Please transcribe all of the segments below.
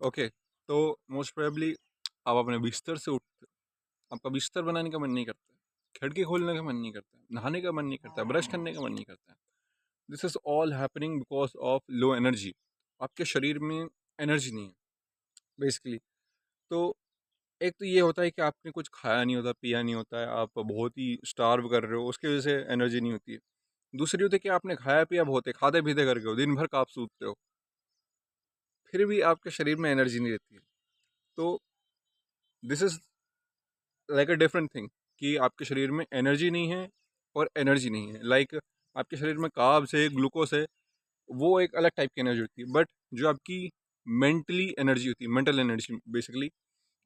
Okay, तो most probably आप अपने बिस्तर से उठते हो, आपका बिस्तर बनाने का मन नहीं करता है, खिड़की खोलने का मन नहीं करता है, नहाने का मन नहीं करता है, ब्रश करने का मन नहीं करता है। This is all happening because of low energy. आपके शरीर में एनर्जी नहीं है बेसिकली। तो एक तो ये होता है कि आपने कुछ खाया नहीं होता, पिया नहीं होता है, आप बहुत ही स्टार्व कर रहे हो, उसकी वजह से एनर्जी नहीं होती है। दूसरी होती है कि आपने खाया पिया बहुत है, खाते पीते करके हो, दिन भर का आप सूतते हो, फिर भी आपके शरीर में एनर्जी नहीं रहती है। तो this is like a different thing कि आपके शरीर में एनर्जी नहीं है और एनर्जी नहीं है। लाइक आपके शरीर में कार्ब्स है, ग्लूकोज है, वो एक अलग टाइप की एनर्जी होती है। बट जो आपकी मेंटली एनर्जी होती है, मेंटल एनर्जी बेसिकली,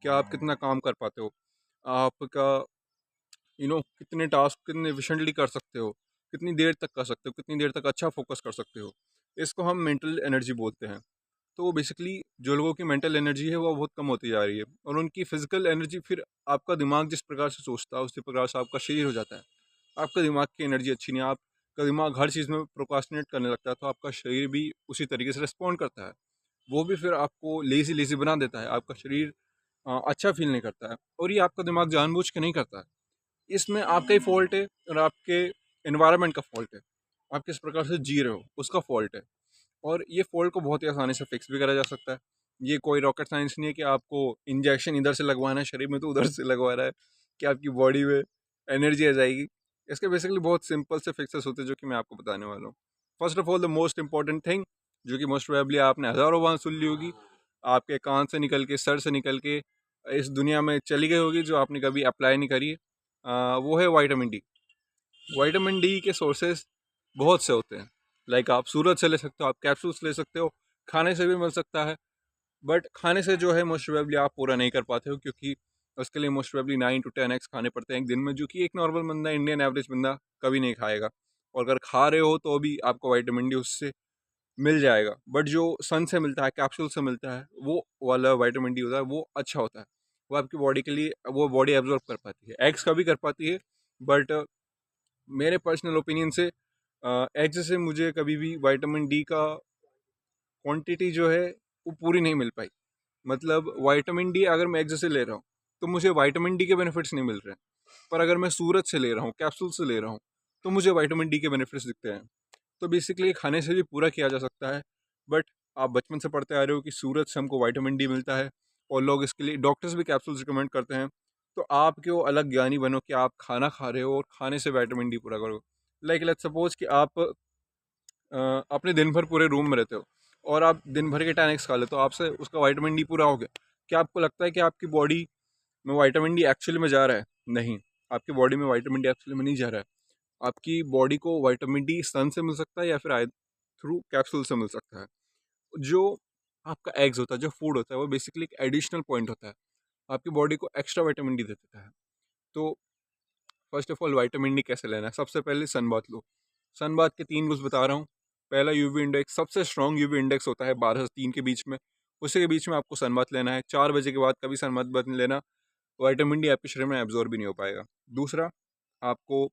कि आप कितना काम कर पाते हो, आपका कितने टास्क कितने एफिशिएंटली कर सकते हो, कितनी देर तक कर सकते हो, कितनी देर तक अच्छा फोकस कर सकते हो, इसको हम मेंटल एनर्जी बोलते हैं। तो बेसिकली जो लोगों की मेंटल एनर्जी है वो बहुत कम होती जा रही है, और उनकी फिजिकल एनर्जी, फिर आपका दिमाग जिस प्रकार से सोचता है उसी प्रकार से आपका शरीर हो जाता है। आपका दिमाग की एनर्जी अच्छी नहीं है, आपका दिमाग हर चीज़ में प्रोक्रास्टिनेट करने लगता है, तो आपका शरीर भी उसी तरीके से रिस्पॉन्ड करता है। वो भी फिर आपको लेज़ी लेज़ी बना देता है, आपका शरीर अच्छा फील नहीं करता है, और ये आपका दिमाग जानबूझ के नहीं करता है। इसमें आपका ही फॉल्ट है और आपके एनवायरनमेंट का फॉल्ट है। आप किस प्रकार से जी रहे हो उसका फॉल्ट है। और ये फॉल्ट को बहुत ही आसानी से फिक्स भी करा जा सकता है। ये कोई रॉकेट साइंस नहीं है कि आपको इंजेक्शन इधर से लगवाना है शरीर में तो उधर से लगवा रहा है कि आपकी बॉडी में एनर्जी आ जाएगी। इसके बेसिकली बहुत सिंपल से फिक्सेस होते हैं जो कि मैं आपको बताने वाला हूँ। First of all the most important thing, जो कि मोस्ट प्रोबेबली आपने हज़ारों बार सुन ली होगी, आपके कान से निकल के, सर से निकल के इस दुनिया में चली गई होगी, जो आपने कभी अप्लाई नहीं करी है, वो है वाइटामिन डी। विटामिन डी के सोर्सेज बहुत से होते हैं। लाइक आप सूरज से ले सकते हो, आप कैप्सूल्स ले सकते हो, खाने से भी मिल सकता है। बट खाने से जो है मोस्ट प्रोबेबली आप पूरा नहीं कर पाते हो, क्योंकि उसके लिए मोस्ट प्रोबेबली 9 to 10 एक्स खाने पड़ते हैं एक दिन में, जो कि एक नॉर्मल बंदा, इंडियन एवरेज बंदा कभी नहीं खाएगा। और अगर खा रहे हो तो भी आपको वाइटामिन डी उससे मिल जाएगा। बट जो सन से मिलता है, कैप्सूल से मिलता है, वो वाला वाइटामिन डी होता है, वो अच्छा होता है। वो आपकी बॉडी के लिए, वो बॉडी एब्जॉर्ब कर पाती है, एग्स का भी कर पाती है। बट मेरे पर्सनल ओपिनियन से एग्स से मुझे कभी भी विटामिन डी का क्वांटिटी जो है वो पूरी नहीं मिल पाई। मतलब विटामिन डी अगर मैं एग्स से ले रहा हूँ तो मुझे विटामिन डी के बेनिफिट्स नहीं मिल रहे हैं, पर अगर मैं सूरज से ले रहा हूँ, कैप्सूल से ले रहा हूँ, तो मुझे विटामिन डी के बेनिफिट्स दिखते हैं। तो बेसिकली खाने से भी पूरा किया जा सकता है। बट आप बचपन से पढ़ते आ रहे हो कि सूरज से हमको विटामिन डी मिलता है, और लोग इसके लिए, डॉक्टर्स भी कैप्सूल्स रिकमेंड करते हैं। तो आप क्यों अलग ज्ञानी बनो कि आप खाना खा रहे हो और खाने से विटामिन डी पूरा करो। लाइक लेट्स सपोज कि आप अपने दिन भर पूरे रूम में रहते हो और आप दिन भर के 10 एक्स खा लेते हो, आपसे उसका विटामिन डी पूरा हो गया। क्या आपको लगता है कि आपकी बॉडी में विटामिन डी एक्चुअली में जा रहा है? नहीं, आपकी बॉडी में विटामिन डी एक्चुअली में नहीं जा रहा है। आपकी बॉडी को विटामिन डी सन से मिल सकता है या फिर थ्रू कैप्सूल से मिल सकता है। जो आपका एग्स होता है, जो फूड होता है, वो बेसिकली एक एडिशनल पॉइंट होता है, आपकी बॉडी को एक्स्ट्रा विटामिन डी दे देता है। तो first of all vitamin D कैसे लेना है? सबसे पहले सन बाथ लो। सन बाथ के 3 रूल्स बता रहा हूँ। पहला, यूवी इंडेक्स, सबसे स्ट्रॉन्ग यूवी इंडेक्स होता है 12 से 3 के बीच में, उसी के बीच में आपको सन बाथ लेना है। 4 बजे के बाद कभी सन बाथ नहीं लेना, विटामिन डी आपके शरीर में एब्जॉर्ब भी नहीं हो पाएगा। दूसरा, आपको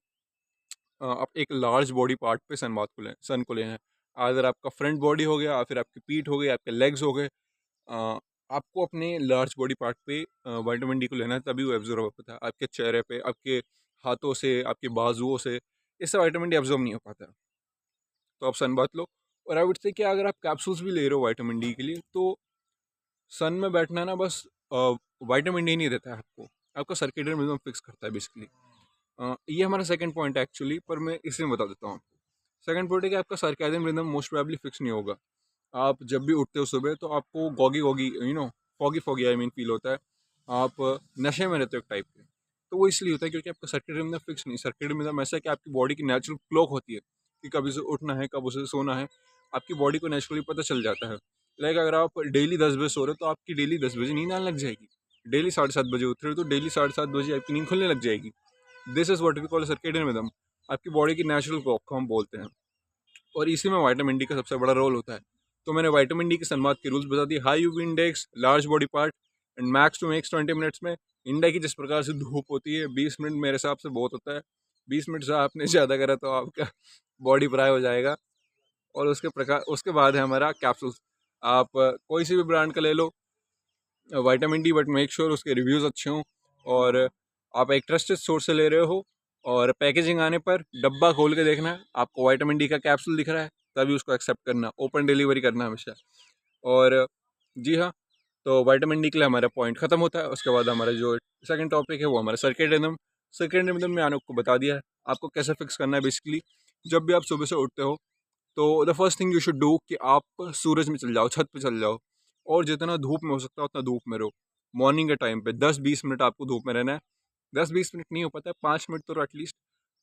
आप एक लार्ज बॉडी पार्ट पे सन को लेना है। अगर आपका फ्रंट बॉडी हो गया, फिर आपकी पीठ हो गई, आपके लेग्स हो गए, आपको अपने लार्ज बॉडी पार्ट पे विटामिन डी को लेना है, तभी वो एब्जॉर्ब हो पाता है। आपके चेहरे पे, आपके हाथों से, आपके बाजुओं से, इससे विटामिन डी एब्जॉर्ब नहीं हो पाता है। तो आप सन बात लो। और आई वुड से कि अगर आप कैप्सूल्स भी ले रहे हो विटामिन डी के लिए, तो सन में बैठना ना बस विटामिन डी नहीं देता है आपको, आपका सर्केडियन रिदम फिक्स करता है बेसिकली। ये हमारा सेकंड पॉइंट है एक्चुअली, पर मैं इसी में बता देता हूँ आपको। सेकंड पॉइंट है कि आपका circadian rhythm most probably fix नहीं होगा। आप जब भी उठते हो सुबह, तो आपको गॉगी गॉगी, foggy foggy I mean feel होता है। आप नशे में रहते हो एक टाइप के। तो वो इसलिए होता है क्योंकि आपका सर्केडियन रिदम फिक्स नहीं। सर्केडियन रिदम ऐसा है कि आपकी बॉडी की नेचुरल क्लॉक होती है कि कब उसे उठना है, कब उसे सोना है। आपकी बॉडी को नेचुरली पता चल जाता है। लाइक अगर आप डेली 10 बजे सो रहे हो, तो आपकी डेली 10 बजे नींद आने लग जाएगी। डेली 7:30 बजे उठ रहे हो, तो डेली 7:30 बजे आपकी नींद खुलने लग जाएगी। This is what we call circadian rhythm, आपकी बॉडी की नेचुरल क्लॉक को हम बोलते हैं। और इसी में विटामिन डी का सबसे बड़ा रोल होता है। तो मैंने विटामिन डी के सनबाथ के रूल्स बता दिए। High UV index, large body part, and max to max 20 minutes में। इंडिया की जिस प्रकार से धूप होती है, 20 मिनट मेरे हिसाब से बहुत होता है। 20 मिनट से आपने ज़्यादा करा तो आपका बॉडी फ्राई हो जाएगा। और उसके बाद है हमारा कैप्सूल्स। आप कोई सी भी ब्रांड का ले लो, vitamin D, but make sure उसके रिव्यूज़ अच्छे हों और आप एक ट्रस्टेड सोर्स से ले रहे हो। और पैकेजिंग आने पर डब्बा खोल के देखना है, आपको विटामिन डी का कैप्सूल दिख रहा है तभी उसको एक्सेप्ट करना, ओपन डिलीवरी करना हमेशा। और जी हाँ, तो विटामिन डी के लिए हमारा पॉइंट ख़त्म होता है। उसके बाद हमारा जो सेकंड टॉपिक है वो हमारा सर्केडियन। सर्केडियन में मैंने आपको बता दिया है आपको कैसे फिक्स करना है। बेसिकली जब भी आप सुबह से उठते हो तो the first thing you should do कि आप सूरज में चल जाओ, छत पे चल जाओ और जितना धूप में हो सकता है उतना धूप में रहो। मॉर्निंग के टाइम पे 10-20 मिनट आपको धूप में रहना है। 10-20 मिनट नहीं हो पाता है, 5 मिनट तो एटलीस्ट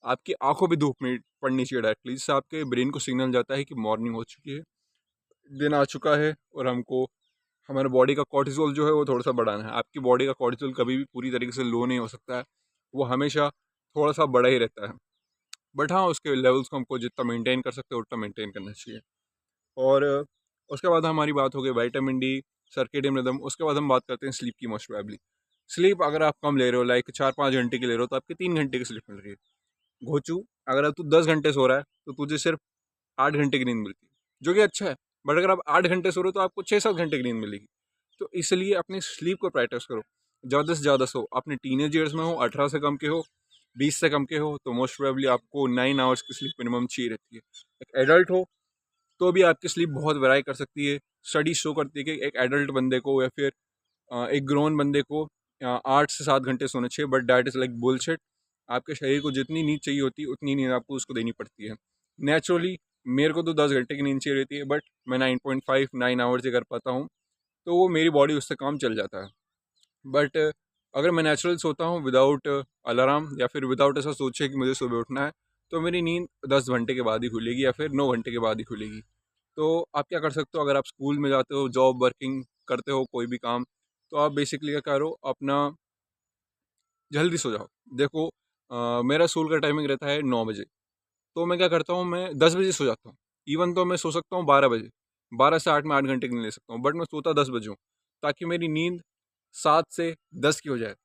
आपकी आंखों भी धूप में पड़नी चाहिए डायरेक्टली, जिससे आपके ब्रेन को सिग्नल जाता है कि मॉर्निंग हो चुकी है, दिन आ चुका है और हमको हमारे बॉडी का कॉर्टिसोल जो है वो थोड़ा सा बढ़ाना है। आपकी बॉडी का कॉर्टिसोल कभी भी पूरी तरीके से लो नहीं हो सकता है, वो हमेशा थोड़ा सा बड़ा ही रहता है। बट हाँ, उसके लेवल्स को हमको जितना मेंटेन कर सकते हो उतना मेंटेन करना चाहिए। और उसके बाद हमारी बात हो गई विटामिन डी, सर्केडियन रिदम। उसके बाद हम बात करते हैं स्लीप की। मोस्ट प्रोबेबली स्लीप अगर आप कम ले रहे हो, लाइक 4-5 घंटे की ले रहे हो, तो आपके 3 घंटे की स्लीप मिल रही है। घोचू, अगर आप तू 10 घंटे सो रहा है तो तुझे सिर्फ 8 घंटे की नींद मिलती है, जो कि अच्छा है। बट अगर आप 8 घंटे सो रहे हो तो आपको 6-7 घंटे की नींद मिलेगी। तो इसलिए अपनी स्लीप को प्रायोरिटाइज करो, ज़्यादा से ज़्यादा सो। अपने टीनेज ईयर्स में हो, 18 से कम के हो, 20 से कम के हो, तो मोस्ट प्रोबेबली आपको 9 आवर्स की स्लीप मिनिमम चाहिए रहती है। एक एडल्ट हो तो भी आपकी स्लीप बहुत वेराई कर सकती है। स्टडी शो करती है कि एक एडल्ट बंदे को या फिर एक ग्रोन बंदे को 8 से 7 घंटे सोने चाहिए, but that is like bullshit. आपके शरीर को जितनी नींद चाहिए होती है उतनी नींद आपको उसको देनी पड़ती है नेचुरली। मेरे को तो 10 घंटे की नींद चाहिए रहती है, बट मैं 9.5-9 आवर्स ही कर पाता हूँ, तो वो मेरी बॉडी उससे काम चल जाता है। बट अगर मैं नेचुरल सोता हूँ विदाउट अलार्म या फिर विदाउट ऐसा सोचे कि मुझे सुबह उठना है, तो मेरी नींद 10 घंटे के बाद ही खुलेगी या फिर 9 घंटे के बाद ही खुलेगी। तो आप क्या कर सकते हो, अगर आप स्कूल में जाते हो, जॉब वर्किंग करते हो, कोई भी काम, तो आप बेसिकली क्या करो, अपना जल्दी सो जाओ। देखो मेरा स्कूल का टाइमिंग रहता है 9 बजे, तो मैं क्या करता हूँ, मैं 10 बजे सो जाता हूँ। इवन तो मैं सो सकता हूँ 12 बजे, 12 से 8 में 8 घंटे की नींद ले सकता हूँ, बट मैं सोता 10 बजे हूँ, ताकि मेरी नींद 7 से 10 की हो जाए।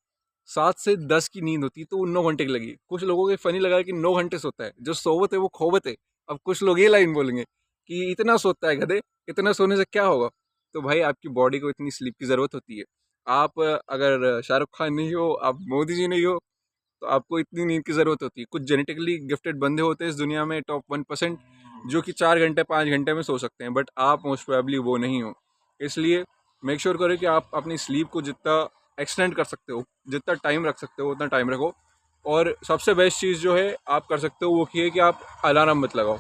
7 से 10 की नींद होती है तो वो 9 घंटे की लगी। कुछ लोगों को फनी लगा है कि 9 घंटे सोता है, जो सोवत है वो खोवत है। अब कुछ लोग ये लाइन बोलेंगे कि इतना सोता है गधे, इतना सोने से क्या होगा। तो भाई आपकी बॉडी को इतनी स्लीप की ज़रूरत होती है। आप अगर शाहरुख खान नहीं हो, आप मोदी जी नहीं हो, तो आपको इतनी नींद की ज़रूरत होती है। कुछ जेनेटिकली गिफ्टेड बंदे होते हैं इस दुनिया में, टॉप 1%, जो कि 4 घंटे 5 घंटे में सो सकते हैं, बट आप मोस्ट प्रोबेबली वो नहीं हो। इसलिए मेक श्योर करो कि आप अपनी स्लीप को जितना एक्सटेंड कर सकते हो, जितना टाइम रख सकते हो उतना टाइम रखो। और सबसे बेस्ट चीज़ जो है आप कर सकते हो वो ये है कि आप अलार्म मत लगाओ।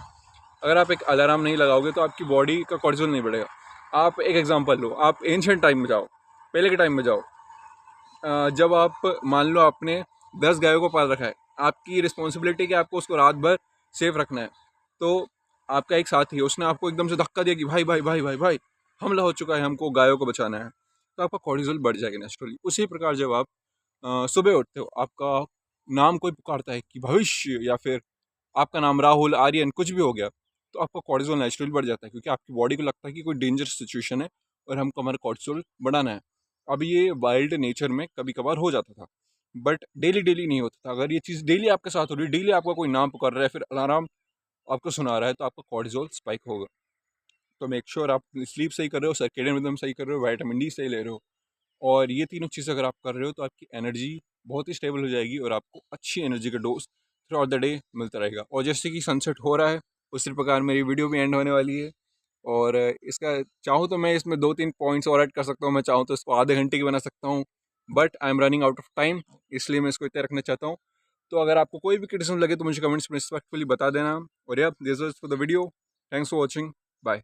अगर आप एक अलार्म नहीं लगाओगे तो आपकी बॉडी का कॉर्टिसोल नहीं बढ़ेगा। आप एक एग्जांपल लो, आप एंशिएंट टाइम में जाओ, पहले के टाइम में जाओ। जब आप मान लो आपने 10 गायों को पाल रखा है, आपकी रिस्पॉन्सिबिलिटी कि आपको उसको रात भर सेफ रखना है। तो आपका एक साथी है, उसने आपको एकदम से धक्का दिया कि भाई भाई भाई भाई भाई हमला हो चुका है, हमको गायों को बचाना है, तो आपका कॉर्टिसोल बढ़ जाएगा नेचुरली। उसी प्रकार जब आप सुबह उठते हो, आपका नाम कोई पुकारता है कि भविष्य, या फिर आपका नाम राहुल, आर्यन, कुछ भी हो गया, तो आपका कॉर्टिसोल नेचुरली बढ़ जाता है, क्योंकि आपकी बॉडी को लगता है कि कोई डेंजरस सिचुएशन है और हमको हमारा कॉर्टिसोल बढ़ाना है। अब ये वाइल्ड नेचर में कभी कभार हो जाता था, बट डेली डेली नहीं होता था। अगर ये चीज़ डेली आपके साथ हो रही है, डेली आपका कोई नाम पुकार रहा है, फिर अलार्म आपको सुना रहा है, तो आपका कॉर्टिसोल स्पाइक होगा। तो मेक श्योर आप स्लीप सही कर रहे हो, सर्केडियन रिदम सही कर रहे हो, विटामिन डी सही ले रहे हो, और ये तीनों चीज़ अगर आप कर रहे हो तो आपकी एनर्जी बहुत ही स्टेबल हो जाएगी और आपको अच्छी एनर्जी का dose through out the day मिलता रहेगा। और जैसे कि सनसेट हो रहा है उसी प्रकार मेरी वीडियो भी एंड होने वाली है। और इसका चाहूँ तो मैं इसमें 2-3 पॉइंट्स और ऐड कर सकता हूँ, मैं चाहूँ तो इसको आधे घंटे की बना सकता हूँ, but I am running out of time, इसलिए मैं इसको इतना रखना चाहता हूँ। तो अगर आपको कोई भी क्रिटिसिज्म लगे तो मुझे कमेंट्स में रिस्पेक्टफुली बता देना। और यार, this was for the video. Thanks for watching. Bye.